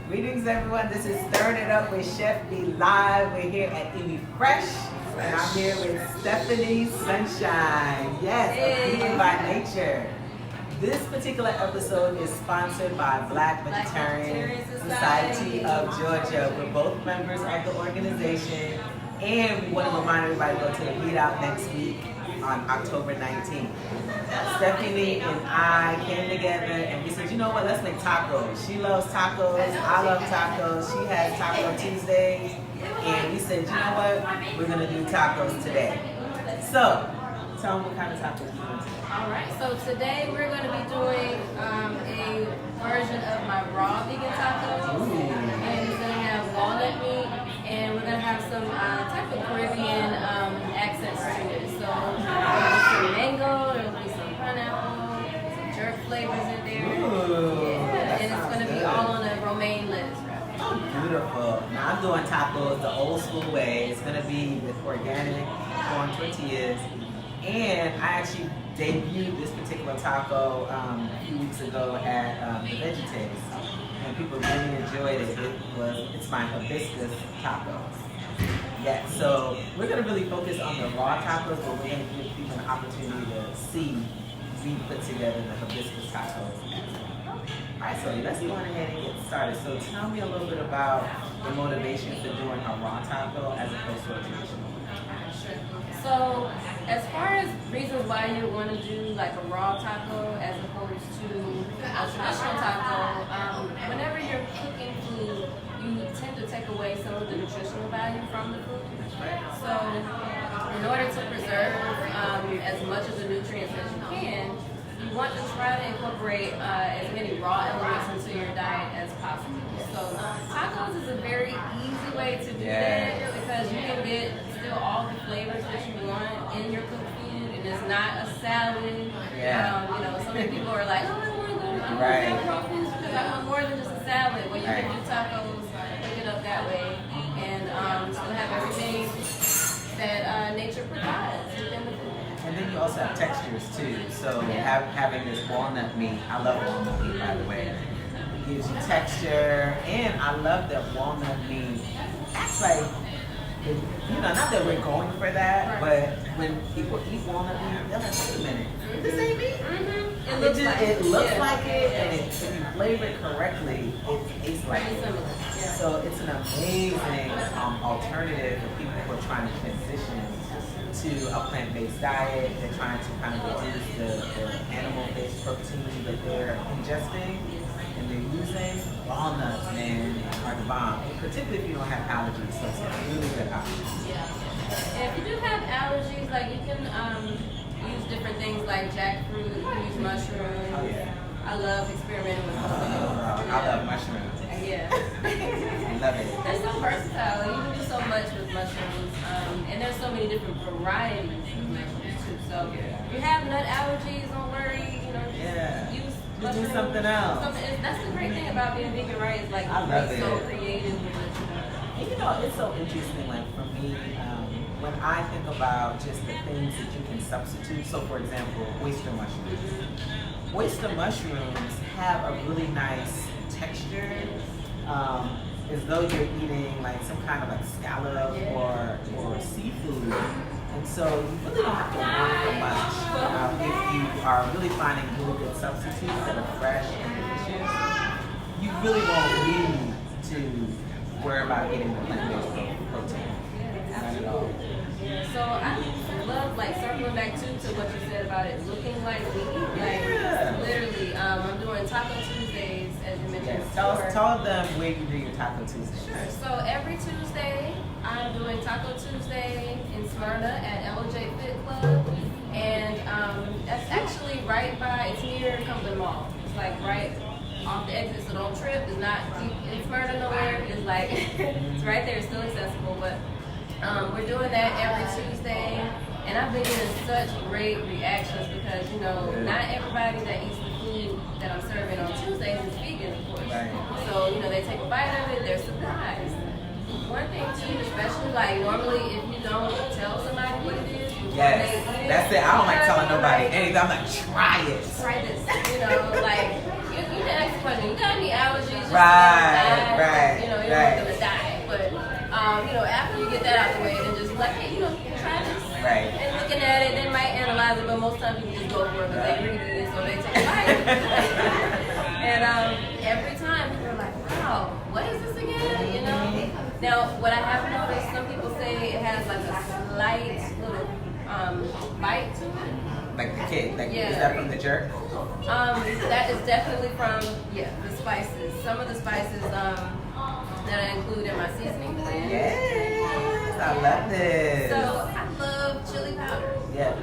Greetings, everyone. This is Stirring It Up with Chef Beee Live. We're here at Eat Fresh, and I'm here with Stephanie Sunshine. Yes, a vegan by nature. This particular episode is sponsored by Black Vegetarian Society of Georgia. We're both members of the organization, and we want to remind everybody to go to the meetup next week on October 19th. Stephanie and I came together and we said, you know what, let's make tacos. She loves tacos, I love tacos, she has Taco Tuesdays, and we said, you know what, we're going to do tacos today. So, tell them what kind of tacos you're doing today. Alright, so today we're going to be doing a version of my raw vegan tacos. Ooh. And it's going to have walnut meat, and we're going to have some type of Caribbean accents to it. So there'll be some mango, there'll be some pineapple, some jerk flavors in there. Ooh, Yeah, and it's going to be good. all on a romaine lettuce wrap. Oh, beautiful. Now I'm doing tacos the old school way. It's going to be with organic corn tortillas. And I actually debuted this particular taco a few weeks ago at the Vegetables, and people really enjoyed it. It's my hibiscus tacos. Yeah, so we're gonna really focus on the raw tacos, but we're gonna give people an opportunity to see we put together the hibiscus tacos as well. Alright, so let's go ahead and get started. So tell me a little bit about the motivation for doing a raw taco as opposed to a traditional one. So, as far as reasons why you want to do like a raw taco as opposed to a traditional taco, whenever you're cooking food, you tend to take away some of the nutritional value from the food. So, in order to preserve as much of the nutrients as you can, you want to try to incorporate as many raw elements into your diet as possible. So, tacos is a very easy way to do that because you can get still all the flavors that you want in your cooked food, and it's not a salad. You know, so many people are like, oh, I want raw foods because I want more than just a salad. Well, you can do tacos, cook it up that way, and still have everything that nature provides within the food. And then you also have textures too. So having this walnut meat, I love walnut meat by the way. It gives you texture, and I love that walnut meat. That's like, you know, not that we're going for that, but when people eat walnut meat, they're like, wait a minute, this ain't meat? It looks like it, and if you flavor it correctly, it tastes like it. So it's an amazing alternative for people who are trying to transition to a plant-based diet. They're trying to kind of reduce the animal-based protein that they're ingesting, and they're using walnuts, man, are the bomb. Particularly if you don't have allergies, so it's a really good option. And if you do have allergies, like you can use different things like jackfruit, you can use mushrooms. Oh yeah. I love experimenting with mushrooms. I love mushrooms. Yeah. I love it. They're so versatile. You can do so much with mushrooms. And there's so many different varieties of mushrooms too. So if you have nut allergies, don't worry. You know, just use mushrooms. Do something else. That's the great thing about being vegan, right? It's like I love it. so creative with what you do. And you know, it's so interesting, like for me, when I think about just the things that you can substitute. So for example, oyster mushrooms. Oyster mushrooms have a really nice texture, as though you're eating like some kind of like scallop or seafood. And so you really don't have to worry for much. If you are really finding really good substitutes that are fresh and delicious, you really won't need to worry about eating the plant-based protein. Not at all. So I love like circling back to what you said about it looking like vegan. Like literally, I'm doing Taco Tuesdays as you mentioned before. Tell them where you do your Taco Tuesdays. Sure. So every Tuesday, I'm doing Taco Tuesday in Smyrna at LJ Fit Club, and that's actually right by. It's near Cumberland Mall. It's like right off the exit, so don't trip. It's not deep in Smyrna nowhere. It's like it's right there. It's still accessible, but. We're doing that every Tuesday, and I've been getting such great reactions because, you know, not everybody that eats the food that I'm serving on Tuesdays is vegan, of course. Right. So, you know, they take a bite of it, they're surprised. One thing too, especially like normally if you don't tell somebody what it is, that's it. I don't like telling nobody anything. I'm like, try it. Try this, you know, like you can ask the question, you got any allergies? just right, you know, you're not gonna die. But you know, after you get that out the way, then just like, hey, you know, try this. Right. And looking at it, they might analyze it, but most times people just go for it because they read it, so they take a bite. And every time people are like, wow, what is this again? You know. Now, what I have noticed, some people say it has like a slight little bite to it. Like the kid, like is that from the jerk? That is definitely from the spices. Some of the spices that I include in my seasoning blend. Yes, I love this. So I love chili powder. Yeah,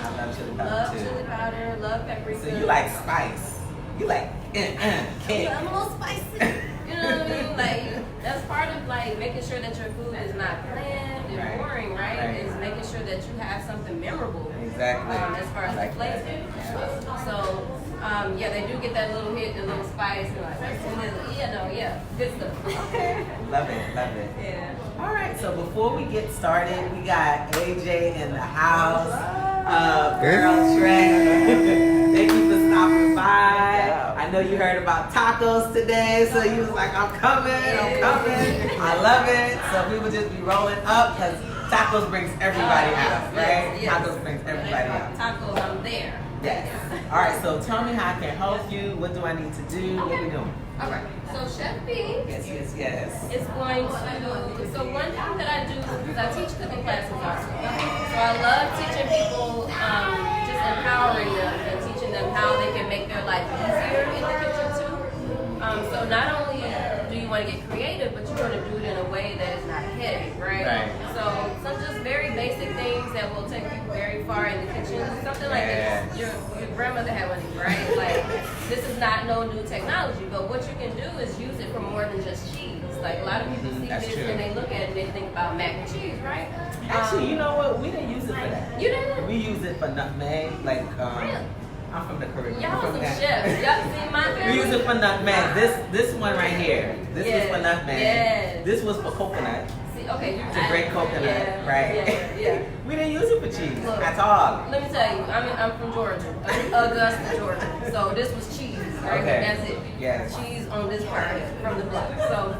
I love chili powder Love too. chili powder. Love paprika. So you like spice? You like kick? I'm a little spicy. You know what I mean? Like that's part of like making sure that your food is not bland and boring, right? Is making sure that you have something memorable. Exactly. As far as the flavor. So, they do get that little hit, the little spice, and like, good stuff. Okay. Love it, love it. Yeah. All right, so before we get started, we got AJ in the house. Girl Trey. Thank you for stopping by. I know you heard about tacos today, so you was like, I'm coming. I love it. So we would just be rolling up because tacos brings everybody out, right? Yes. Tacos brings everybody out. Tacos, I'm there. Yes. All right, so tell me how I can help you. What do I need to do? What we doing? All right. So Chef Beee Yes. is going to, so one thing that I do, because I teach cooking classes also. So I love teaching people, just empowering them and teaching them how they can make their life easier in the kitchen too. So not only do you want to get creative, but you want to do it in a way that is not heavy, right? So some just very basic things that will take you very far in the kitchen. Something like this. Your grandmother had one of these, right? Like this is not no new technology, but what you can do is use it for more than just cheese. Like a lot of people see this and they look at it and they think about mac and cheese, right? Actually, you know what? We didn't use it for that. You didn't? We use it for nutmeg, like Really? I'm from the Caribbean. Y'all from some that. chefs. Y'all see my family? We use it for nutmeg. This one right here. This was for nutmeg. Yes. This was for coconut. See, okay, To break coconut, right? Yeah. We didn't use it for cheese Look, at all. Let me tell you, I'm from Georgia, Augusta, Georgia. So this was cheese, right? Okay. That's it. Yes. Cheese on this part from the block. So,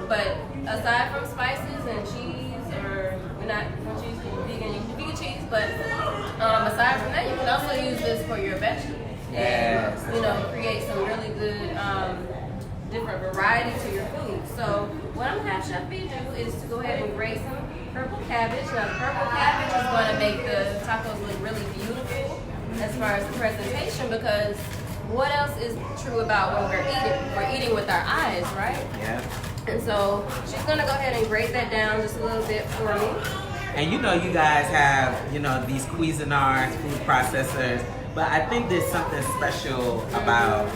but aside from spices and cheese, or we're not cheese, vegan, you can vegan cheese, but aside from that, you can also use this for your vegetables. Yes. And, you know, create some really good different variety to your food. So what I'm gonna have Chef Beee do is to go ahead and grate some purple cabbage. Now the purple cabbage is gonna make the tacos look really beautiful as far as the presentation, because what else is true about when we're eating? We're eating with our eyes, right? Yeah. And so she's gonna go ahead and grate that down just a little bit for me. And you know, you guys have, you know, these Cuisinarts, food processors, but I think there's something special about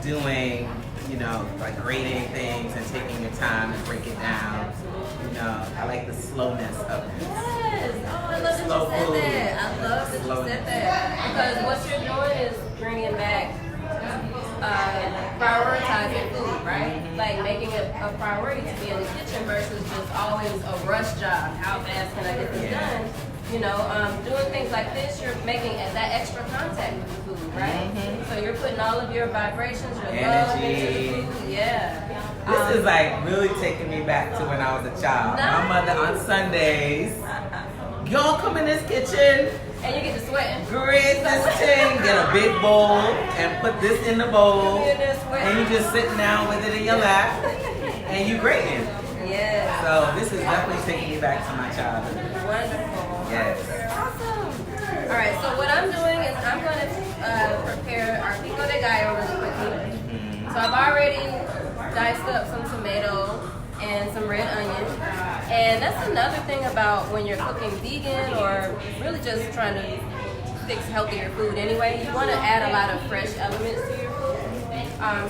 doing, you know, like grating things and taking your time to break it down. You know, I like the slowness of it. Yes. Oh, I love Slow that you food. said that. I love that you said that. Because what you're doing is bringing back prioritizing food, right? Like making it a priority to be in the kitchen versus just always a rush job. How fast can I get this done? You know, doing things like this, you're making that extra contact with the food, right? So you're putting all of your vibrations, your love into the food. Yeah. This is like really taking me back to when I was a child. Nice. My mother on Sundays, y'all come in this kitchen, And you get to sweating. grate this thing, get a big bowl, and put this in the bowl, You in there sweating. and you just sitting down with it in your lap, and you grating. Yeah. So this is definitely taking me back to my childhood. Wonderful. Yes. Awesome. All right, so what I'm doing is I'm going to prepare our pico de gallo really quickly. So I've already diced up some tomato and some red onion. And that's another thing about when you're cooking vegan or really just trying to fix healthier food anyway, you want to add a lot of fresh elements to your food.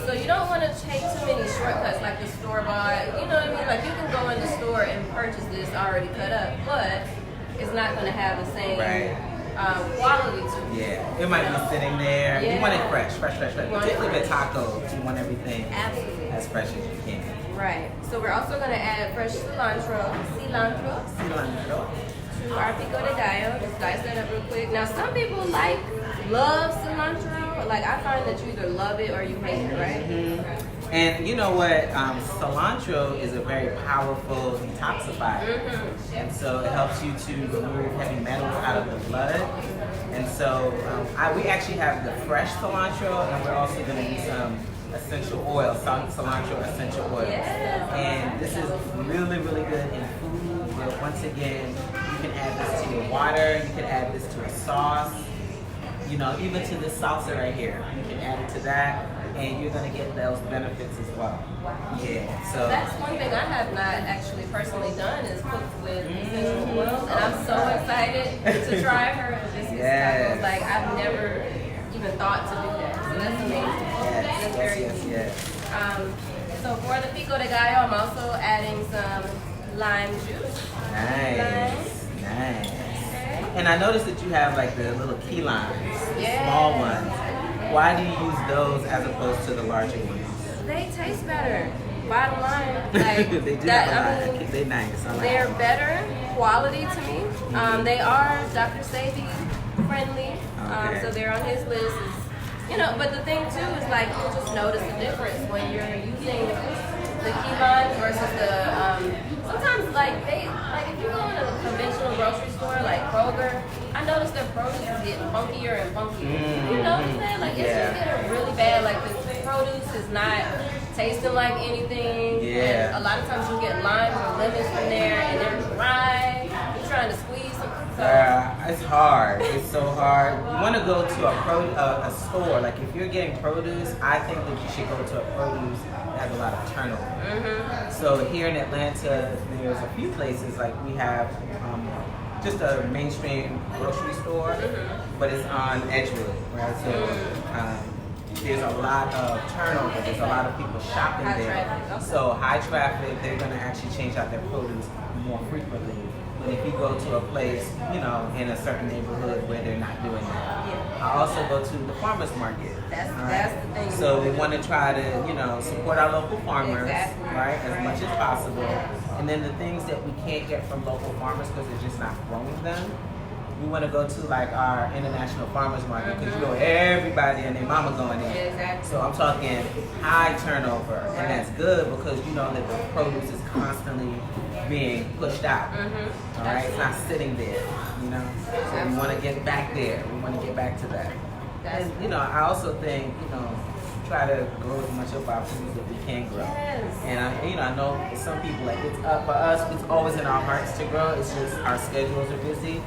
So you don't want to take too many shortcuts like the store-bought. You know what I mean? Like you can go in the store and purchase this already cut up, but it's not going to have the same quality to it. Yeah, it might be sitting there. You want it fresh. Particularly with tacos, you want everything Absolutely. as fresh as you can. Right. So we're also going to add fresh cilantro to our pico de gallo. Just dice that up real quick. Now some people love cilantro. Like I find that you either love it or you hate it, right? And you know what? Cilantro is a very powerful detoxifier. And so it helps you to remove heavy metals out of the blood. And so we actually have the fresh cilantro, and we're also going to use some essential oil, cilantro essential oil. And this is really, really good in food. But once again, you can add this to your water. You can add this to a sauce. You know, even to this salsa right here. You can add it to that, and you're going to get those benefits as well. Wow. Yeah. So that's one thing I have not actually personally done is cook with essential oils, and I'm so excited to try her hibiscus tacos. Like I've never even thought to do that, so that's amazing. That's very good. So for the pico de gallo, I'm also adding some lime juice. Nice. And I noticed that you have like the little key limes, small ones. Why do you use those as opposed to the larger ones? They taste better. Bottom line, like they do have a lot. They're nice. They're better quality to me. They are Dr. Sebi friendly, so they're on his list. You know, but the thing too is like you'll just notice the difference when you're using the key limes versus the sometimes like if you go in a conventional grocery store like Kroger, I noticed their produce is getting funkier and funkier. You notice that? Like it's just getting really bad. Like the produce is not tasting like anything. And a lot of times you get limes or lemons from there and they're dry. You're trying to squeeze them. So it's hard. It's so hard. You want to go to a store. Like if you're getting produce, I think that you should go to a produce that has a lot of turnover. So here in Atlanta, there's a few places like we have just a mainstream grocery store, but it's on Edgewood, right? So there's a lot of turnover. There's a lot of people shopping there. So high traffic, they're going to actually change out their produce more frequently. But if you go to a place, you know, in a certain neighborhood where they're not doing that. I also go to the farmer's market. That's the thing. So we want to try to, you know, support our local farmers, right, as much as possible. And then the things that we can't get from local farmers because they're just not growing them, we want to go to like our international farmers market because you know everybody and their mama going in. So I'm talking high turnover, and that's good because you know that the produce is constantly being pushed out. All right, it's not sitting there. You know, so we want to get back there. We want to get back to that. And you know, I also think try to grow as much of our foods that we can grow. And I know some people like it's up for us. It's always in our hearts to grow. It's just our schedules are busy.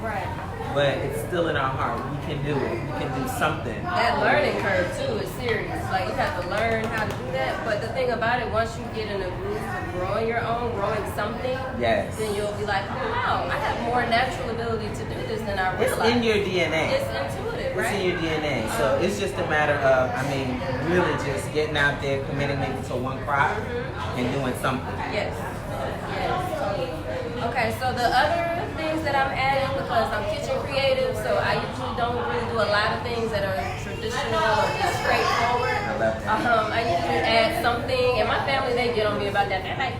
But it's still in our heart. We can do it. We can do something. That learning curve too is serious. Like you have to learn how to do that. But the thing about it, once you get in a groove of growing your own, growing something, then you'll be like, oh wow, I have more natural ability to do this than I realized. It's in your DNA. It's intuitive, right? It's in your DNA. So it's just a matter of, really just getting out there, committing maybe to one crop and doing something. Yes, totally. Okay, so the other things that I'm adding, because I'm kitchen creative, so I usually don't really do a lot of things that are traditional or just straightforward. I love that. I usually add something, and my family, they get on me about that. They're like,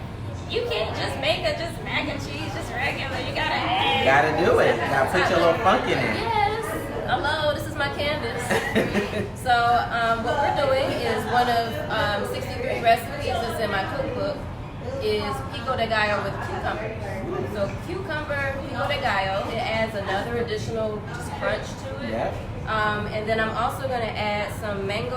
you can't just make just mac and cheese, just regular. You gotta add. You gotta do it. You gotta put your little funk in it. Yes. Hello, this is my canvas. So what we're doing is one of 63 recipes that's in my cookbook is pico de gallo with cucumber. So cucumber, pico de gallo, it adds another additional just crunch to it. And then I'm also going to add some mango.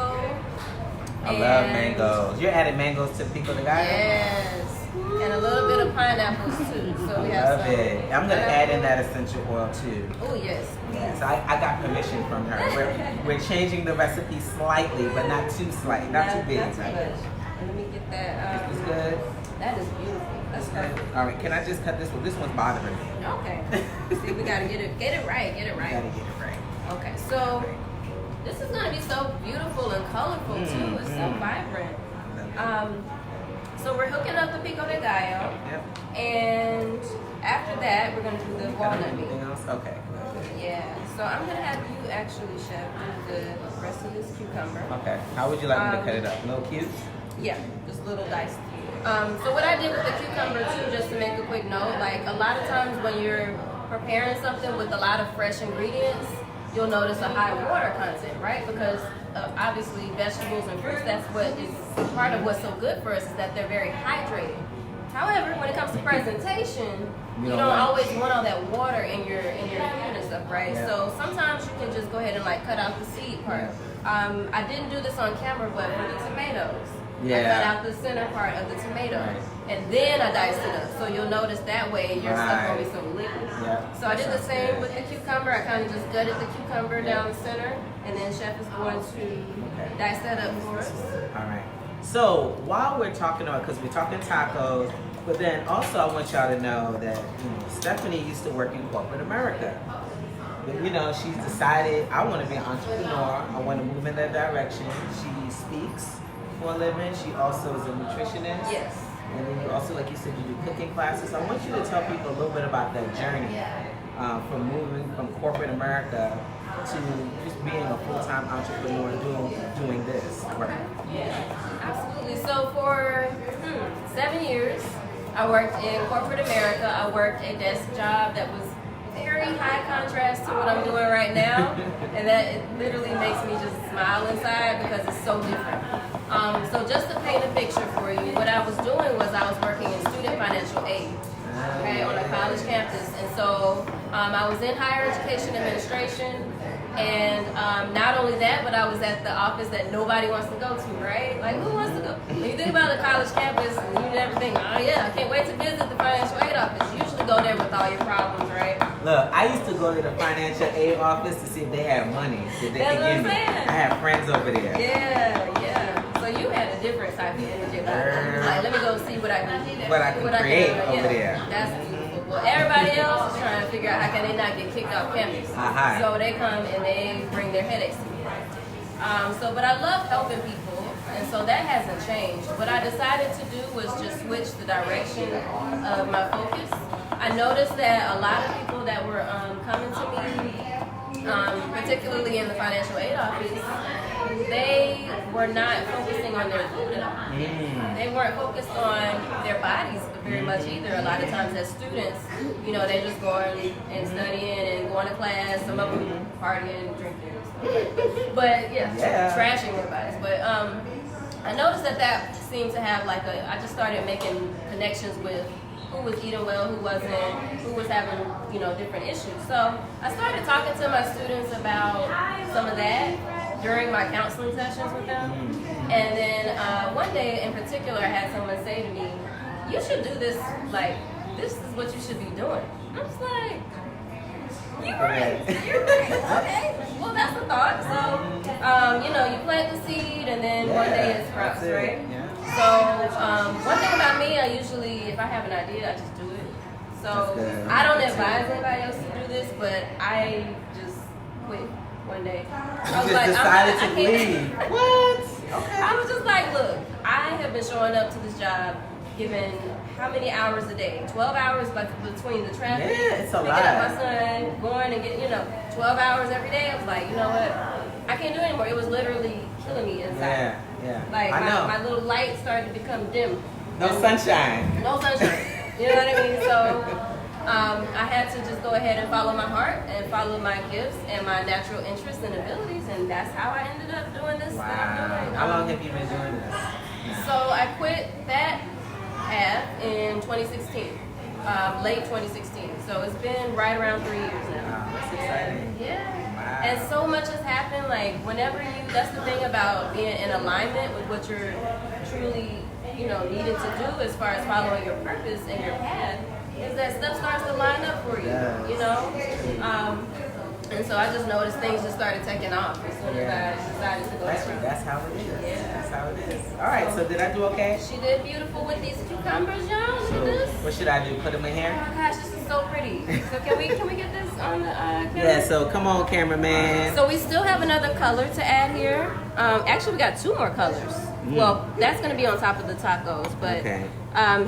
I love mangoes. You're adding mangoes to pico de gallo? Yes. And a little bit of pineapples too. So we have love it. I'm going to add in that essential oil too. Oh, yes. Yes, I got permission from her. We're changing the recipe slightly, but not too slight, not too big. Not too much. Let me get that. This is good. That is beautiful. That's perfect. All right, can I just cut this one? This one's bothering me. Okay. See, we gotta get it right. Get it right. We gotta get it right. Okay, so this is gonna be so beautiful and colorful too. It's so vibrant. So we're hooking up the pico de gallo. And after that, we're gonna do the walnut meat. Anything else? Okay. Yeah. So I'm gonna have you actually, chef, do the rest of this cucumber. Okay. How would you like me to cut it up? Little cubes? Yeah, just little diced. So what I did with the cucumber too, just to make a quick note, like a lot of times when you're preparing something with a lot of fresh ingredients, you'll notice a high water content, right? Because obviously vegetables and fruits. That's what is part of what's so good for us is that they're very hydrated. However, when it comes to presentation, you don't always want all that water in your food and stuff, right? Yeah. So sometimes you can just go ahead and like cut out the seed part. I didn't do this on camera, but for the tomatoes, I cut out the center part of the tomato, and then I diced it up. So you'll notice that way your stuff won't be so liquid. So I did the same with the cucumber. I kind of just gutted the cucumber down the center, and then Chef is going to dice that up for us. All right. So while we're talking about, because we're talking tacos, but then also I want y'all to know that Stephanie used to work in corporate America. But she's decided, I want to be an entrepreneur. I want to move in that direction. She speaks for a living. She also is a nutritionist. Yes. And then you also, like you said, you do cooking classes. I want you to tell people a little bit about that journey from moving from corporate America to just being a full-time entrepreneur doing this work. Yeah, absolutely. So for 7 years, I worked in corporate America. I worked a desk job that was very high contrast to what I'm doing right now, and that it literally makes me just smile inside because it's so different. So just to paint a picture for you, what I was doing was I was working in student financial aid, on a college campus, and so I was in higher education administration. And not only that, but I was at the office that nobody wants to go to, right? Like, who wants to go? When you think about a college campus, you never think, oh yeah, I can't wait to visit the financial aid office. You usually go there with all your problems, right? Look, I used to go to the financial aid office to see if they had money that they could give me. I had friends over there. Yeah. So you had a different type of energy about it. Like, let me go see what I can create over there. That's beautiful. Well, everybody else is trying to figure out how can they not get kicked off campus. So they come and they bring their headaches to me. But I love helping people, and so that hasn't changed. What I decided to do was just switch the direction of my focus. I noticed that a lot of people that were coming to me, particularly in the financial aid office, they were not focusing on their food at all. They weren't focused on their bodies very much either. A lot of times as students, they're just going and studying and going to class. Some of them partying, drinking, but trashing their bodies. But I noticed that seemed to have I just started making connections with who was eating well, who wasn't, who was having, different issues. So I started talking to my students about some of that during my counseling sessions with them. And then one day in particular, I had someone say to me, you should do this, this is what you should be doing. I was like, you're right. Okay, well that's a thought. So, you plant the seed and then one day it sprouts, right? So, one thing about me, I usually, if I have an idea, I just do it. So, I don't advise anybody else to do this, but I just quit one day. I was like, decided to leave. What? Okay. I was just like, look, I have been showing up to this job given how many hours a day? 12 hours between the traffic, it's a picking lot. up my son, going and getting, 12 hours every day. I was like, you know what? I can't do it anymore. It was literally killing me inside. Yeah. Like my little light started to become dim. No sunshine. No sunshine. You know what I mean? So I had to just go ahead and follow my heart and follow my gifts and my natural interests and abilities, and that's how I ended up doing this. Wow. How long have you been doing this? So I quit that path in 2016, late 2016. So it's been right around 3 years now. Wow, that's exciting. Yeah. Wow. And so much has happened. That's the thing about being in alignment with what you're truly, needed to do as far as following your purpose and your path, is that stuff starts to line up for you, and so I just noticed things just started taking off as soon as I decided to go. That's how it is. Yeah. That's how it is. All right, so did I do okay? She did beautiful with these cucumbers, y'all. Look at this. What should I do? Put them in Oh here? my gosh, this is so pretty. So can we get this on the camera? Yeah, so come on, cameraman. So we still have another color to add here. Actually, we got 2 more colors. Well, that's going to be on top of the tacos, but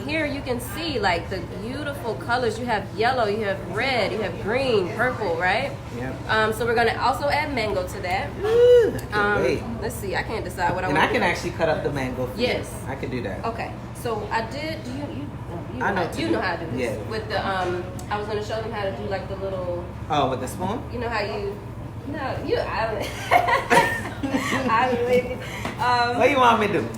here you can see the beautiful colors. You have yellow, you have red, you have green, purple, right? Yep. So we're going to also add mango to that. Ooh, I can't wait. Let's see, I can't decide what I And want. I can actually cut up the mango for Yes. you. I can do that. Okay, so I did. Do you I know you know how to do this. Yeah. With the I was going to show them how to do the little. Oh, with the spoon? You know how you. No, you. I I believe you. What do you want me to do?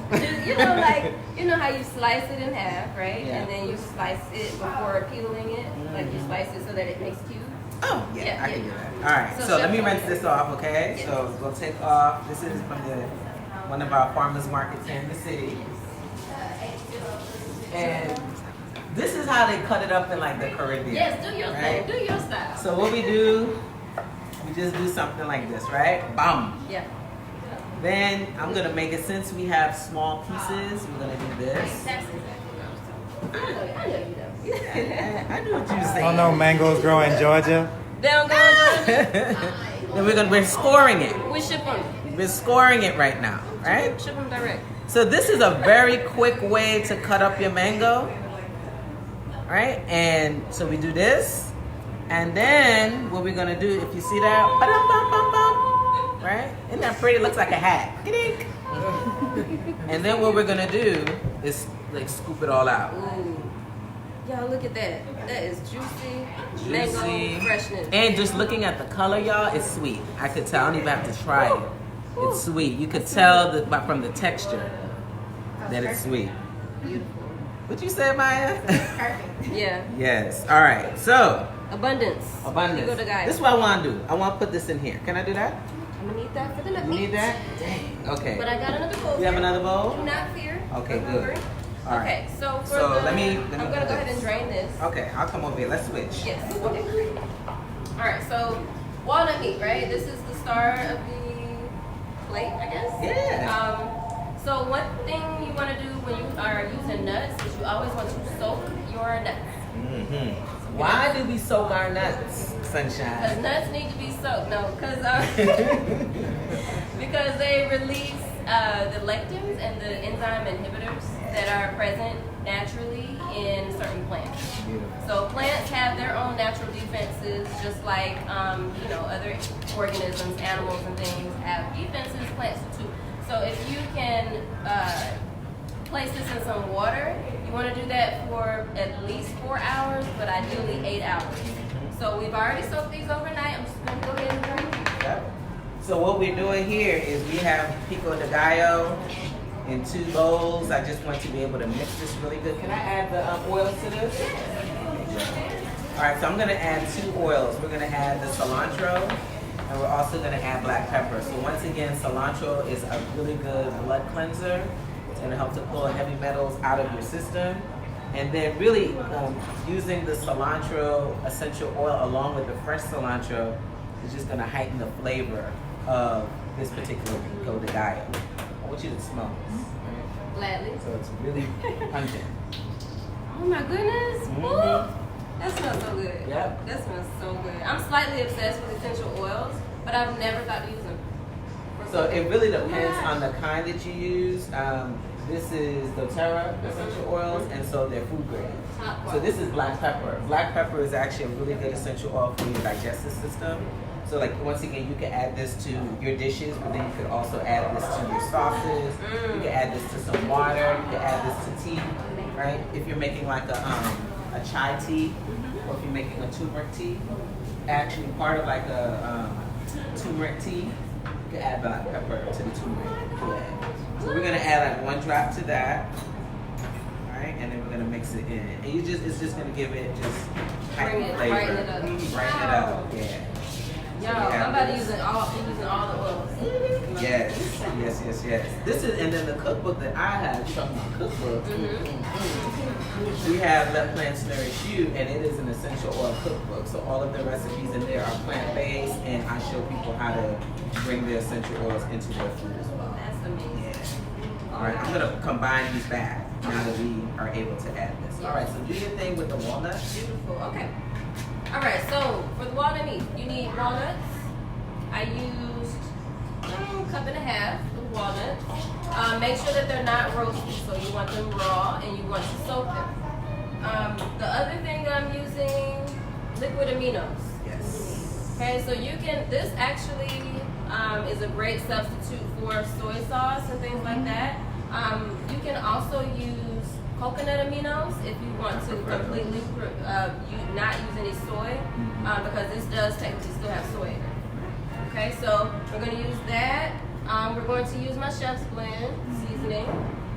You know how you slice it in half, right? Yeah. And then you slice it before peeling it. Like you slice it so that it makes cubes. Oh, yeah, I can do that. All right, so let me chef rinse this off, okay? Yes. So we'll take off. This is from one of our farmers markets here in the city. And this is how they cut it up in like the Caribbean. Yes, do your right? thing. Do your style. So what we do, we just do something like this, right? Bam. Yeah. Then I'm gonna make it, since we have small pieces, we're gonna do this. That's exactly what I know you know. I knew what you were saying. Oh no, mangoes grow in Georgia. They don't go into Then we're scoring it. We ship them. We're scoring it right now, right? Ship them direct. So this is a very quick way to cut up your mango, right? And so we do this, and then what we're gonna do, if you see that, right? Isn't that pretty? It looks like a hat. And then what we're gonna do is like scoop it all out. Ooh. Y'all look at that. That is juicy, mango Juicy. freshness. And just looking at the color, y'all, it's sweet. I could tell. I don't even have to try it. It's sweet. You could tell from the texture that it's sweet. Beautiful. What you say, Maya? Perfect. Yeah. Yes. All right. So Abundance. abundance. You go to guys. This is what I want to do. I want to put this in here. Can I do that? I'm gonna need that for the nut You meat. need that? Dang. Okay. But I got another bowl. You have here. another bowl? Do not fear. Okay, Don't good. worry. All right. Okay, so for So the, let me I'm gonna do go ahead this. and drain this. Okay, I'll come over here. Let's switch. Yes. Okay. All right. So walnut meat, right? This is the star of the plate, I guess. Yeah. So one thing you want to do when you are using nuts is you always want to soak your nuts. Mm-hmm. Why do we soak our nuts, Because Sunshine? nuts need to be soaked. No, because they release the lectins and the enzyme inhibitors that are present naturally in certain plants. Beautiful. So plants have their own natural defenses, just like other organisms, animals, and things have defenses. Plants do too. So if you can place this in some water, you want to do that for at least 4 hours, but ideally 8 hours. So we've already soaked these overnight. I'm just going to go ahead and drain them. Yep. So what we're doing here is we have pico de gallo in 2 bowls. I just want to be able to mix this really good. Can I add the oils to this? All right, so I'm gonna add 2 oils. We're gonna add the cilantro, and we're also gonna add black pepper. So once again, cilantro is a really good blood cleanser. It's gonna help to pull heavy metals out of your system. And then really using the cilantro essential oil along with the fresh cilantro is just gonna heighten the flavor of this particular pico de gallo. I want you to smell this. Right? Gladly. So it's really pungent. Oh my goodness. Mhm. Ooh, that smells so good. Yep. That smells so good. I'm slightly obsessed with essential oils, but I've never got to use them. So it really depends on the kind that you use. This is doTERRA essential oils, and so they're food grade. So this is black pepper. Black pepper is actually a really good essential oil for your digestive system. So like once again, you can add this to your dishes, but then you could also add this to your sauces. You can add this to some water. You can add this to tea, right? If you're making like a chai tea, or if you're making a turmeric tea, actually part of like a turmeric tea, you can add black pepper to the turmeric. So we're gonna add like 1 drop to that, all right, and then we're gonna mix it in. And it's just gonna give it just heightened flavor, brighten it up. brighten it up, yeah. Yo, I'm about to using all the oils. Yes. This is, and then the cookbook that I have, you're talking about cookbook. We have Let Plants Nourish You, and it is an essential oil cookbook. So all of the recipes in there are plant-based, and I show people how to bring their essential oils into their food as well. That's amazing. Yeah. All right, I'm gonna combine these back now that we are able to add this. All right, so do your thing with the walnut. Beautiful. Okay. All right. So for the walnut meat, you need walnuts. I used a cup and a half of walnuts. Make sure that they're not roasted, so you want them raw and you want to soak them. The other thing that I'm using, liquid aminos. Yes. Okay, so you can, this actually is a great substitute for soy sauce and things like that. You can also use coconut aminos if you want to completely not use any soy, because this does technically still have soy in it. Okay, so we're going to use that. We're going to use my chef's blend seasoning,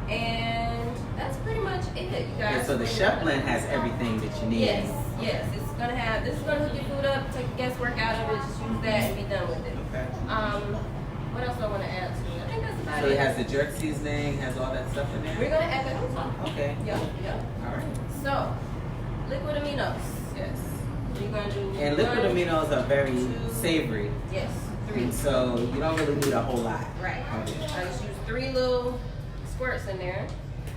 and that's pretty much it, you guys. Yeah, so the chef blend has everything that you need. Yes. This is gonna hook your food up, take the guesswork out of it, just use that and be done with it. Okay. What else do I want to add to it? I think that's about So it. it has the jerk seasoning, has all that stuff in there? We're gonna add that on top. Okay. Yep. Alright. So, liquid aminos. Yes. We're gonna do. And liquid aminos are very savory. Yes. 3. So you don't really need a whole lot. Right. Okay. I just use 3 little squirts in there.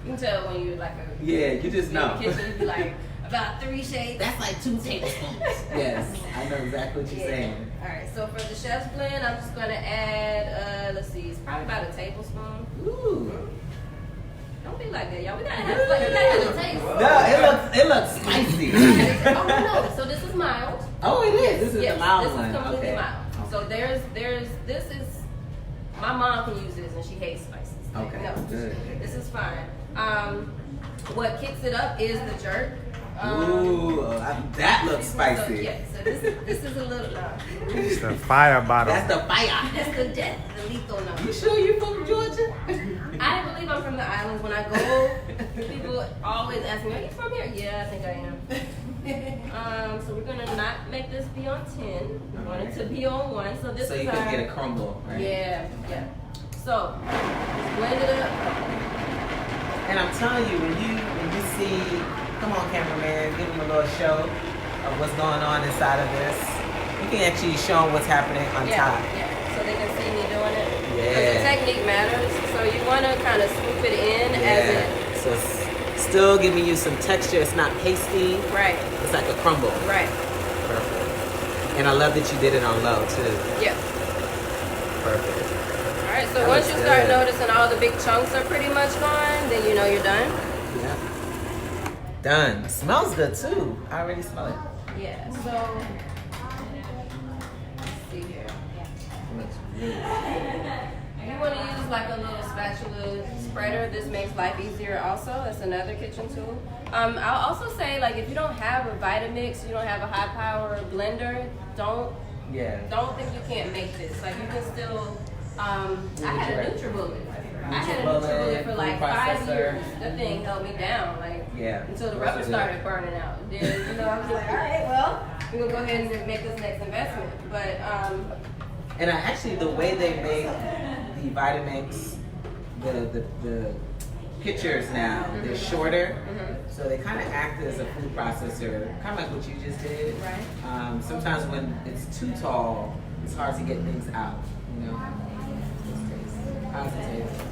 You can tell when you're like a Yeah, you just know. in the kitchen, you be like about 3 shades. That's like 2 tablespoons. Yes, I know exactly what you're saying. All right. So for the chef's blend, I'm just gonna add. Let's see. It's probably about a tablespoon. Ooh. Don't be like that, y'all. We gotta have a taste. No, it looks spicy. Oh no. So this is mild. Oh, it is. This is the mild this one. is completely Okay. mild. So this is, my mom can use this and she hates spices. Okay, No, good. this is fine. What kicks it up is the jerk. Ooh, that looks spicy. So, yeah, so this is a little, It's the fire bottle. That's the fire. that's the death, the lethal number. You sure you from Georgia? I believe I'm from the islands. When I go, people always ask me, are you from here? Yeah, I think I am. So we're gonna not make this be on 10. We want it to be on 1. So this So is you our, can get a crumble, right? Yeah. So blend it up. And I'm telling you, when you see, come on, cameraman, give them a little show of what's going on inside of this. You can actually show them what's happening on top. Yeah. So they can see me doing it. Yeah. Because the technique matters. So you want to kind of swoop it in as it. So it's still giving you some texture. It's not pasty. Right. It's like a crumble. Right. Perfect. And I love that you did it on low too. Yeah. Perfect. All right. So That once looks you start good. noticing all the big chunks are pretty much gone, then you know you're done. Yeah. Done. It smells good too. I already smell it. Yeah. So let's see here. Looks really good. You want to use like a little spatula spreader. This makes life easier also. That's another kitchen tool. I'll also say, like, if you don't have a Vitamix, you don't have a high power blender, don't think you can't make this. Like, you can still, I had a NutriBullet. I had a NutriBullet for like 5 years. That thing held me down, like, until the rubber started burning out. Then, I was like, all right, well, we're gonna go ahead and make this next investment. But, and actually, the way they make the Vitamix, the pictures now, they're shorter, so they kind of act as a food processor, kind of like what you just did. Right. Sometimes when it's too tall, it's hard to get things out. How's it taste?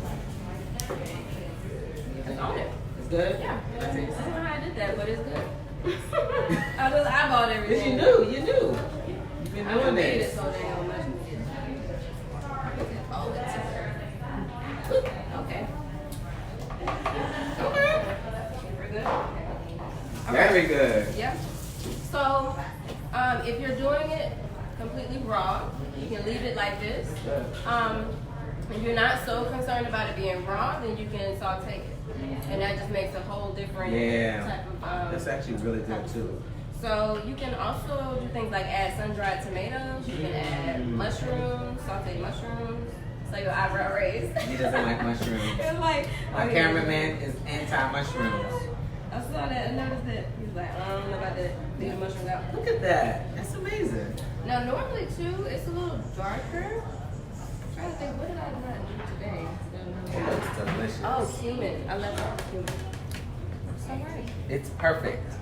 it's on it. It's good. Yeah. It I tastes- don't know how I did that, but it's good. I just eyeballed everything. Because you knew. You've been I doing don't need it this. so dang much. Oh, it's okay. We're good. Very good. Yep. So, if you're doing it completely raw, you can leave it like this. If you're not so concerned about it being raw, then you can saute it, and that just makes a whole different type of. That's actually really good too. So you can also do things like add sun-dried tomatoes. You can add mushrooms, sauteed mushrooms. So your eyebrow raised. He doesn't like mushrooms. It's like My cameraman is anti-mushrooms. I saw that. I noticed that. He's like, I don't know about that. Leave the mushrooms out. Look at that. That's amazing. Now normally too, it's a little darker. I'm trying to think, what did I not do today? It looks delicious. Oh, cumin. I love all cumin. It's all right. It's perfect.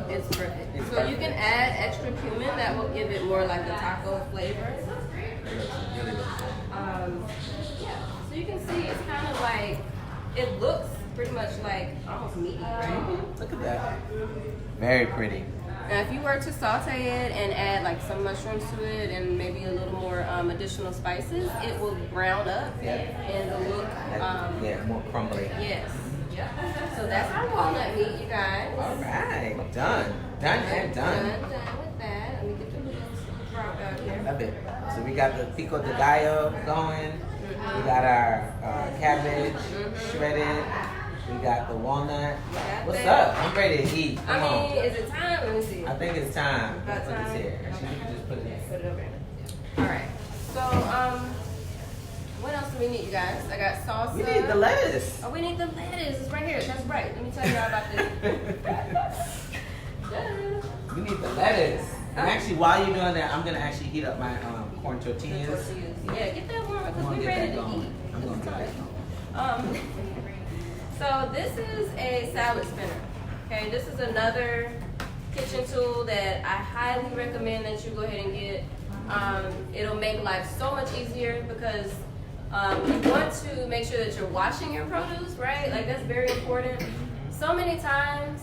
It's perfect. It's So you perfect. can add extra cumin. That will give it more like a taco flavor. It looks really good. Yeah. So you can see it's kind of like, it looks pretty much like almost meaty, right? Look at that. Very pretty. Now if you were to saute it and add like some mushrooms to it and maybe a little more additional spices, it will brown up and the look. More crumbly. Yes. So that's our walnut meat, you guys. All right. Done. Done and done. Done with that. Let me get the little drop out here. Love it. So we got the pico de gallo going. We got our cabbage shredded. We got the walnut. What's up? I'm ready to eat. Come on. Is it time? Let me see. I think it's time. About Put this time? here. Actually, you can just put it in. Put it over here. All right. So, What else do we need, you guys? I got salsa. We need the lettuce. Oh, we need the lettuce. It's right here. That's right. Let me tell y'all about this. We need the lettuce. And actually, while you're doing that, I'm gonna actually heat up my corn tortillas. Yeah, get that warm because we're ready to eat. I'm gonna get that going. So this is a salad spinner. Okay, this is another kitchen tool that I highly recommend that you go ahead and get. It'll make life so much easier because you want to make sure that you're washing your produce, right? Like that's very important. So many times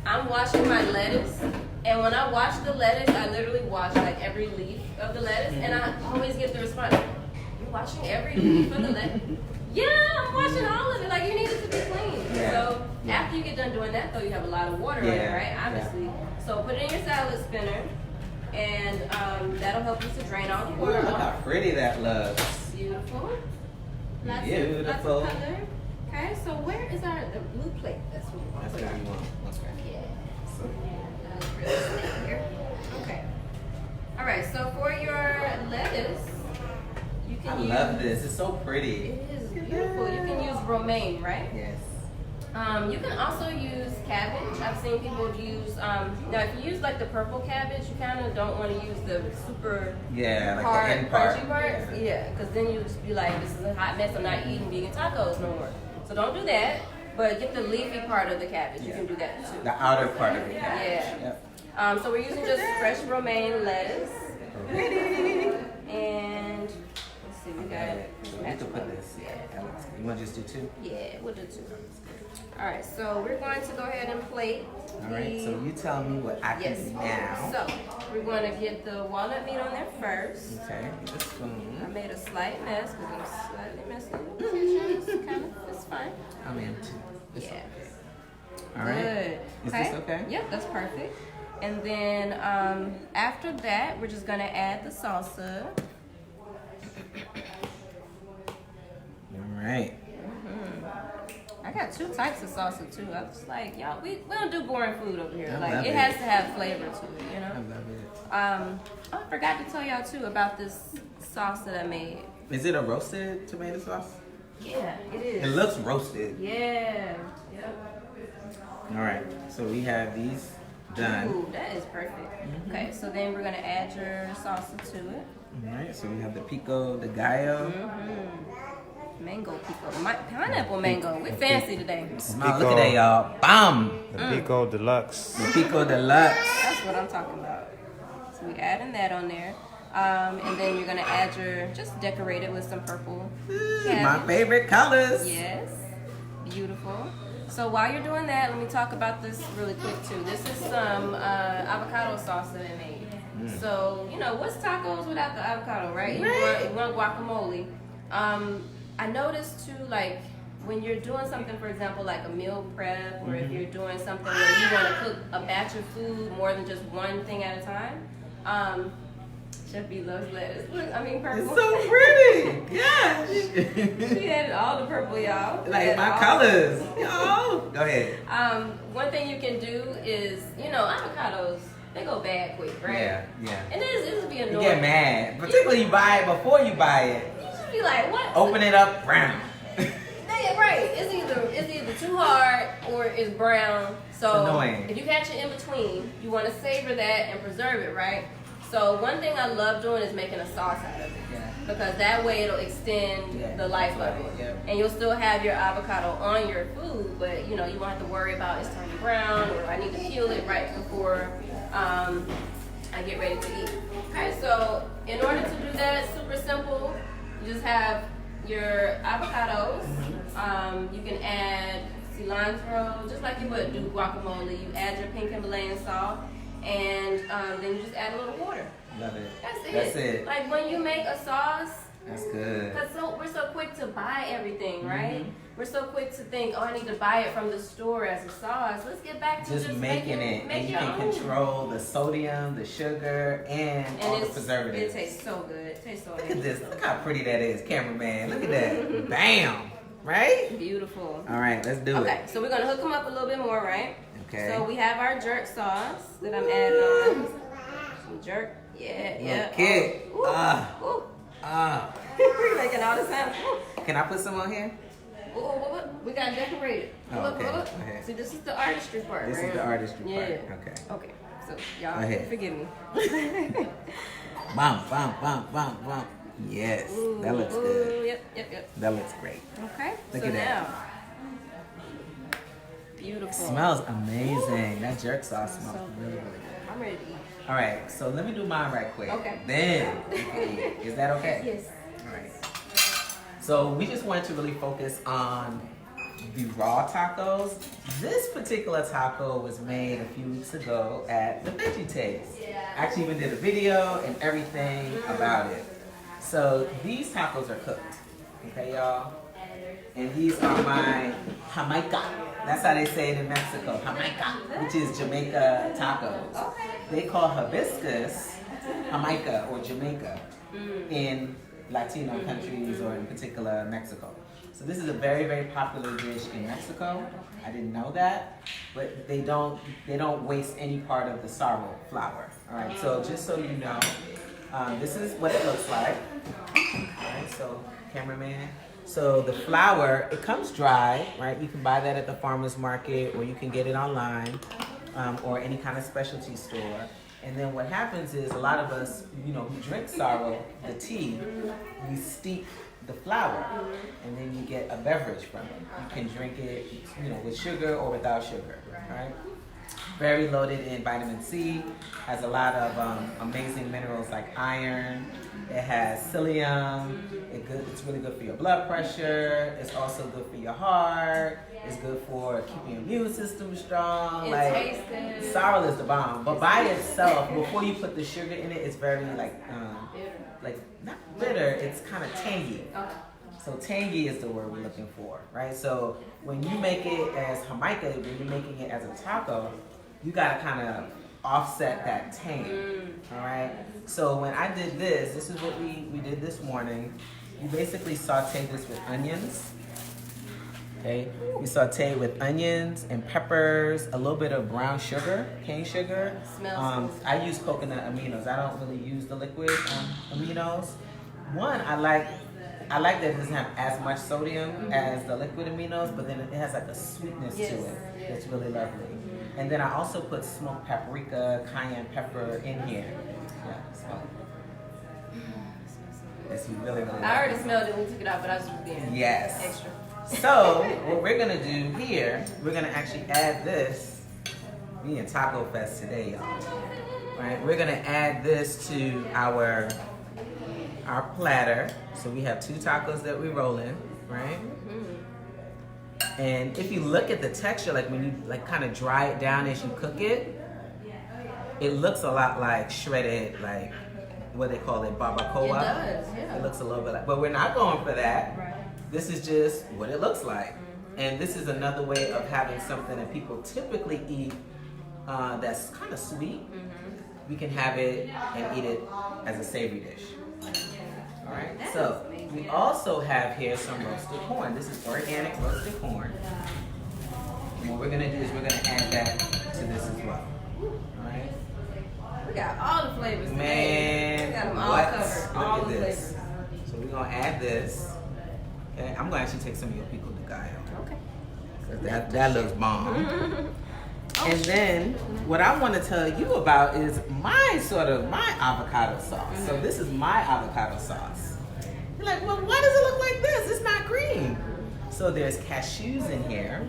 I'm washing my lettuce, and when I wash the lettuce, I literally wash like every leaf of the lettuce, and I always get the response, "You're washing every leaf of the lettuce?" Yeah, I'm washing all of it. Like you need it to be clean. Yeah. So after you get done doing that, though, you have a lot of water on it, right? Obviously. So put it in your salad spinner, and that'll help you to drain all the Ooh, water look off. how pretty that looks. Beautiful. Lots Beautiful. of color. Okay, so where is the blue plate? That's what we want. That's what you want. Okay. Yeah. Okay. All right. So for your lettuce, you can I use. love this. It's so pretty. It is beautiful. You can use romaine, right? Yes. You can also use cabbage. I've seen people use, now if you use like the purple cabbage, you kind of don't want to use the super Yeah, like hard, the end part. crunchy part. Yeah, because then you just be like, this is a hot mess, I'm not eating vegan tacos no more. So don't do that, but get the leafy part of the cabbage. You can do that too. The outer part of the cabbage. Yeah. Yep. So we're using just fresh romaine lettuce. And let's see, we got So we can put this. Yeah. You want to just do two? Yeah, we'll do two. All right, so we're going to go ahead and plate. All right. So you tell me what I can do now. So we're going to get the walnut meat on there first. Okay. Get a I spoon. made a slight mess because I'm slightly messy. It's fine. I'm in too. It's Yeah. okay. All right. Good. Is this okay? Yep, that's perfect. And then after that, we're just gonna add the salsa. All right. I got two types of salsa too. I was like, y'all, we don't do boring food over here. I Like love it it. has to have flavor to it, you I know. love it. I forgot to tell y'all too about this sauce that I made. Is it a roasted tomato sauce? Yeah, it is. It looks roasted. Yeah. Yep. All right. So we have these done. Ooh, that is perfect. Okay, so then we're gonna add your salsa to it. All right. So we have the pico de gallo. Mango pico, pineapple mango. We fancy today. Wow, look at that, y'all. Bam! The Pico Deluxe. The pico deluxe. That's what I'm talking about. So we adding that on there. And then you're gonna add just decorate it with some purple My cabbage. favorite colors. Yes, beautiful. So while you're doing that, let me talk about this really quick too. This is some avocado sauce that I made. So, what's tacos without the avocado, right? You want guacamole. I noticed too, like, when you're doing something, for example, like a meal prep, or if you're doing something where you want to cook a batch of food more than just one thing at a time, Chef Beee loves lettuce. Look, I mean purple. It's so pretty. Gosh. She added all the purple, y'all. Like my colors. Yo. Go ahead. One thing you can do is, avocados, they go bad quick, right? Yeah. And this be You annoying. get mad. Particularly you buy it before you buy it. You just be like, what? Open it up, brown. Right. It's either too hard or it's brown. So It's annoying. if you catch it in between, you want to savor that and preserve it, right? So one thing I love doing is making a sauce out of it. Yeah. Because that way it'll extend the life of it. Yeah. And you'll still have your avocado on your food, but you won't have to worry about it's turning brown or I need to peel it right before I get ready to eat. Okay, so in order to do that, super simple, you just have your avocados. You can add cilantro, just like you would do guacamole. You add your pink Himalayan salt, and then you just add a little water. Love it. That's it. Like when you make a sauce, That's good. because we're so quick to buy everything, right? We're so quick to think, I need to buy it from the store as a sauce. Let's get back to Just making it. Make And you your can own. control the sodium, the sugar, and all the It preservatives. tastes so good. It tastes so Look at good. this. Look how pretty that is, cameraman. Look at that. Bam. Right? Beautiful. All right, let's do Okay, it. so we're gonna hook them up a little bit more, right? Okay. So we have our jerk sauce that I'm adding on. Some jerk. Yeah. Kick. Ooh, ooh. We're making all the sounds. Can I put some on here? We gotta decorate it. Oh, okay. Go ahead. See, this is the artistry part. This right? is the artistry Yeah. part. Okay. Okay. So y'all Go ahead. forgive me. Bump, bump, bump, bump, bump. Yes, Ooh, that looks good. Yep. That looks great. Okay. Look so at that. now, beautiful. Smells amazing. That jerk sauce smells So really, good. really good. I'm ready to eat. All right, so let me do mine right quick. Okay. Then you can eat. Is that okay? Yes. All right. So we just wanted to really focus on the raw tacos. This particular taco was made a few weeks ago at the Veggie Taste. I actually even did a video and everything about it. So these tacos are cooked, okay, y'all? And these are my Jamaica. That's how they say it in Mexico, Jamaica, which is Jamaica tacos. They call hibiscus Jamaica or Jamaica in Latino countries or in particular Mexico. So this is a very, very popular dish in Mexico. I didn't know that, but they don't waste any part of the sorrel flour. All right, so just so you know, this is what it looks like. All right, so cameraman. So the flour, it comes dry, right? You can buy that at the farmer's market or you can get it online or any kind of specialty store. And then what happens is a lot of us, who drink sorrel, the tea, we steep the flour and then you get a beverage from it. You can drink it, with sugar or without sugar, right? Very loaded in vitamin C, has a lot of amazing minerals like iron. It has psyllium. It's really good for your blood pressure. It's also good for your heart. It's good for keeping your immune system strong. It tastes good. Sorrel is the bomb, but by itself, before you put the sugar in it, it's very like not bitter. It's kind of tangy. Okay. So tangy is the word we're looking for, right? So when you make it as Jamaica, when you're making it as a taco, you gotta kind of offset that tang, all right? So when I did this is what we did this morning. You basically saute this with onions, okay? You saute with onions and peppers, a little bit of brown sugar, cane sugar. Smells good. I use coconut aminos. I don't really use the liquid aminos. One, I like that it doesn't have as much sodium as the liquid aminos, but then it has like a sweetness to it that's really lovely. And then I also put smoked paprika, cayenne pepper in here. Yeah, smell it. It's really, really I already smelled it when we took it out, but I was just being extra. So what we're gonna do here, we're gonna actually add this. We in Taco Fest today, y'all. Right? We're gonna add this to our platter. So we have 2 tacos that we're rolling, right? And if you look at the texture, like when you kind of dry it down as you cook it, it looks a lot like shredded, like what they call it, barbacoa. It does, yeah. It looks a little bit like, but we're not going for that. Right. This is just what it looks like. And this is another way of having something that people typically eat that's kind of sweet. We can have it and eat it as a savory dish. All right, so we also have here some roasted corn. This is organic roasted corn. And what we're gonna do is we're gonna add that to this as well. All right. We got all the flavors today. Man, We got them all what? covered. Look All at the this. flavors. So we're gonna add this. Okay, I'm gonna actually take some of your pico de gallo. Okay. 'Cause that looks bomb. And then what I want to tell you about is my avocado sauce. So this is my avocado sauce. You're like, well, why does it look like this? It's not green. So there's cashews in here.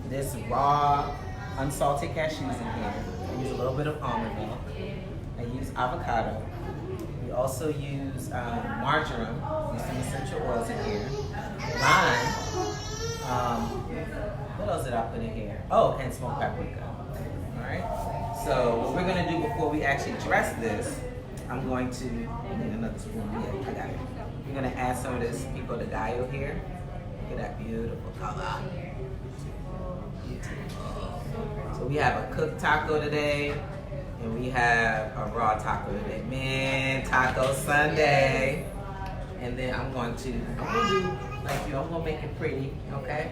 There's raw, unsalted cashews in here. I use a little bit of almond milk. I use avocado. We also use marjoram. Use some essential oils in here. Lime. What else did I put in here? Oh, and smoked paprika. Alright? So what we're gonna do before we actually dress this, I'm going to need another spoon. Yeah, I got it. We're gonna add some of this pico de gallo here. Look at that beautiful color. Beautiful. So we have a cooked taco today, and we have a raw taco today. Man, Taco Sunday. And then I'm gonna do like you. I'm gonna make it pretty, okay?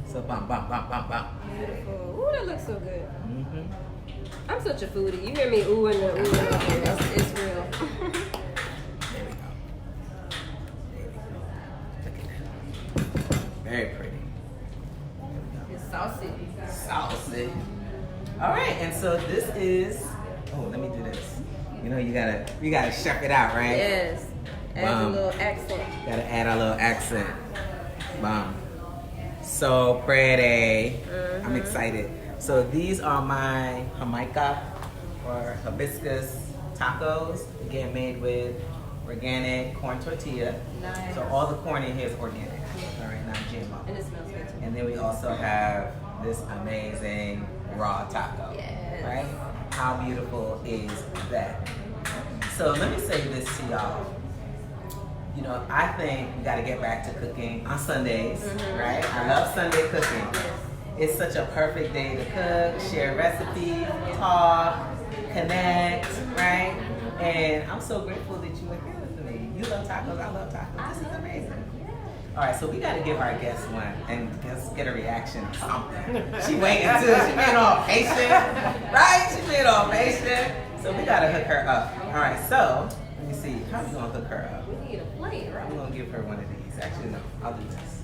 So bump, bump, bump, bump, bump. Beautiful. Ooh, that looks so good. Mm-hmm. I'm such a foodie. You hear me ooh and the ooh. It's real. There we go. Saucy. Saucy. All right, and so this is. Oh, let me do this. You know, you gotta chef it out, right? Yes. Add a little accent. Gotta add a little accent. Bomb. So pretty. I'm excited. So these are my Jamaica or hibiscus tacos. Again, made with organic corn tortilla. Nice. So all the corn in here is organic. All right, not GMO. And it smells good too. And then we also have this amazing raw taco. Yes. Right? How beautiful is that? So let me say this to y'all. You know, I think we got to get back to cooking on Sundays, right? I love Sunday cooking. It's such a perfect day to cook, share recipes, talk, connect, right? And I'm so grateful that you were here with me. You love tacos, I love tacos. This is amazing. All right, so we got to give our guest one and just get a reaction or something. She waiting too. She being all patient, right? She being all patient. So we got to hook her up. All right, so let me see. How are you going to hook her up? We need a plate, right? I'm going to give her one of these. Actually, no, I'll do this.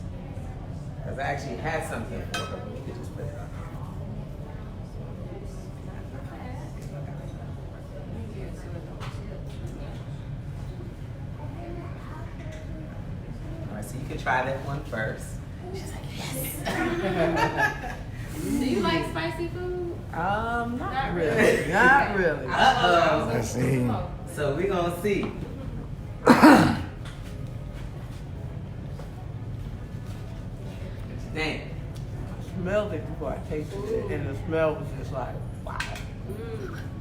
Because I actually had something for her, but we could just put it on here. All right, so you can try that one first. She's like, yes. Do you like spicy food? Not really. Not really. Uh-oh. Let's see. So we're going to see. Dang. I smelled it before I tasted it, and the smell was just like, wow.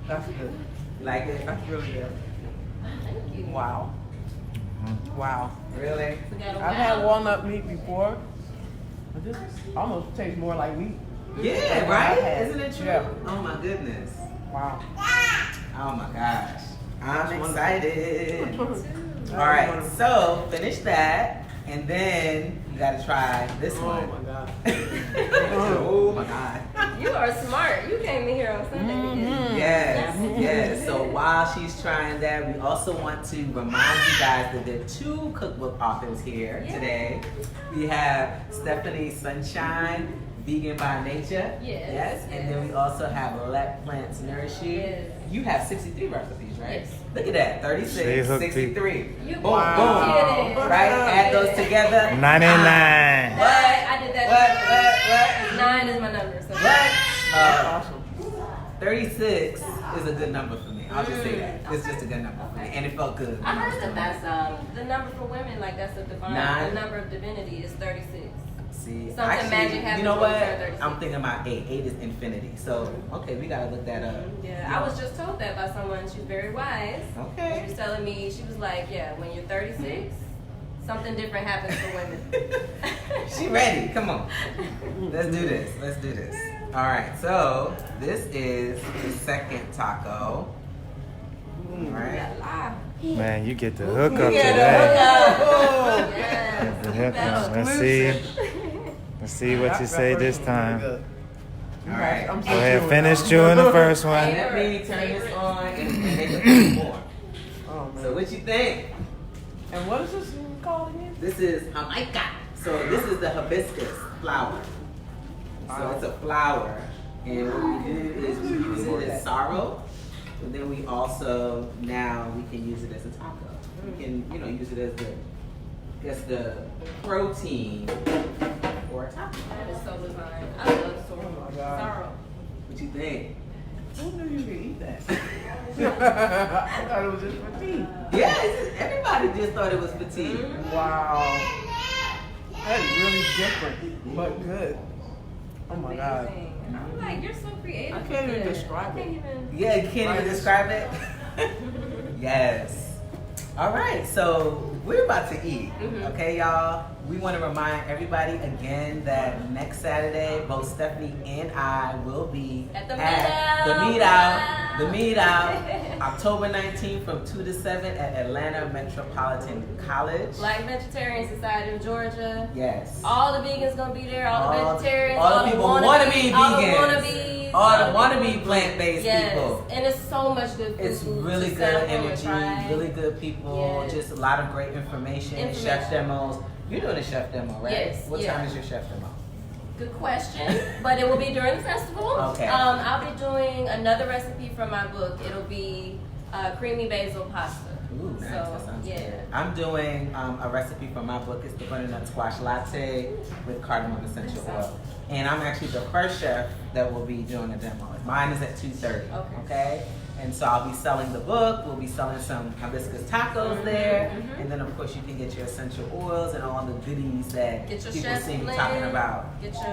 That's good. You like it? That's really good. Thank you. Wow. Wow. Really? We got a I've had wow. walnut meat before, but this almost tastes more like meat. Yeah, I've right? had. Isn't it true? Yeah. Oh my goodness. Wow. Oh my gosh. I'm That's excited. wonderful. All right, so finish that, and then you gotta try this Oh one. my God. Oh my God. You are smart. You came in here on Sunday. Mhm. Yes, yes. So while she's trying that, we also want to remind you guys that there are two cookbook authors here today. We have Stephanie Sunshine, Vegan by Nature. Yes, And yes. then we also have Let Plants Nourish You. Yes. You have 63 recipes, right? Yes. Look at that, She 36, hooked 63. You Boom, Wow. boom. did it. Right? Add those together. 99. What? I did that. What? 9 is my number. So What? That's awesome. 36 is a good number for me. I'll just say that. It's just a good number for me. And it felt good. I heard that that's the number for women. Like that's the divine. Nine. The number of divinity is 36. See, Something magic happens you know when you what? turn 36. I'm thinking about 8. 8 is infinity. So, okay, we gotta look that up. Yeah, I was just told that by someone. She's very wise. She Okay. was telling me, she was like, yeah, when you're 36, something different happens for women. She ready. Come on. Let's do this. Let's do this. All right. So this is the second taco. All right. Ah, Man, you get the hookup Yeah, today. yes. The hookup. Let's see. Let's see what you say this time. All right. I'm Go ahead, finish chewing the first one. Let me turn this on and make it more. Oh, man. So what you think? And what is this called again? This is Jamaica. So this is the hibiscus flower. So it's a flower, and what we do is we use it as sorrel, and then we also now we can use it as a taco. We can use it as the protein for a taco. That is so divine. I love sorrow. Oh my God. Sorrow. What you think? Who knew you could eat that? I thought it was just for tea. Yeah, everybody just thought it was fatigue. Wow. That is really different, but good. Oh my God. Amazing. I'm like, you're so creative. I can't even with it. describe I can't it. even. Yeah, you can't even describe it. Yes. All right, so we're about to eat. Okay, y'all. We want to remind everybody again that next Saturday, both Stephanie and I will be At the meet out, October 19th from 2 to 7 at Atlanta Metropolitan College. Black Vegetarian Society of Georgia. Yes. All the vegans gonna be there. All the vegetarians. all the people wanna be all the vegans. wannabes. All the wannabe plant-based Yes, people. and it's so much good food. It's really to good sample and energy, try. really good people, Yes. just a lot of great information, chef demos. You're doing a chef demo, right? Yes, What yeah. time is your chef demo? Good question, but it will be during the festival. Okay. I'll be doing another recipe from my book. It'll be creamy basil pasta. Ooh, nice. That sounds good. I'm doing a recipe from my book. It's the butternut squash latte with cardamom essential oil. And I'm actually the first chef that will be doing a demo. Mine is at 2:30. Okay? And so I'll be selling the book. We'll be selling some hibiscus tacos there. And then, of course, you can get your essential oils and all the goodies that people see me talking about. Get your,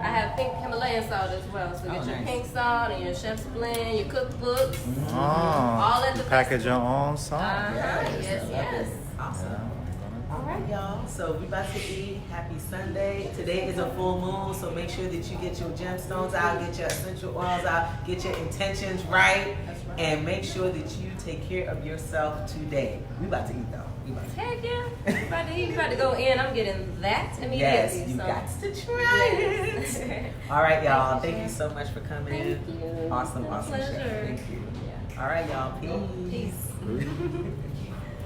I have pink Himalayan salt as well. So get your pink salt and your chef's blend, your cookbooks. All at the package your own salt. Yes. Awesome. All right, y'all. So we about to eat. Happy Sunday. Today is a full moon, so make sure that you get your gemstones out, get your essential oils out, get your intentions right, and make sure that you take care of yourself today. We about to eat though. Heck yeah. You about to go in. I'm getting that immediately. Yes, you got to try it. All right, y'all. Thank you so much for coming in. Thank you. Awesome, It's a awesome. pleasure. Thank you. All right, y'all. Peace. Peace.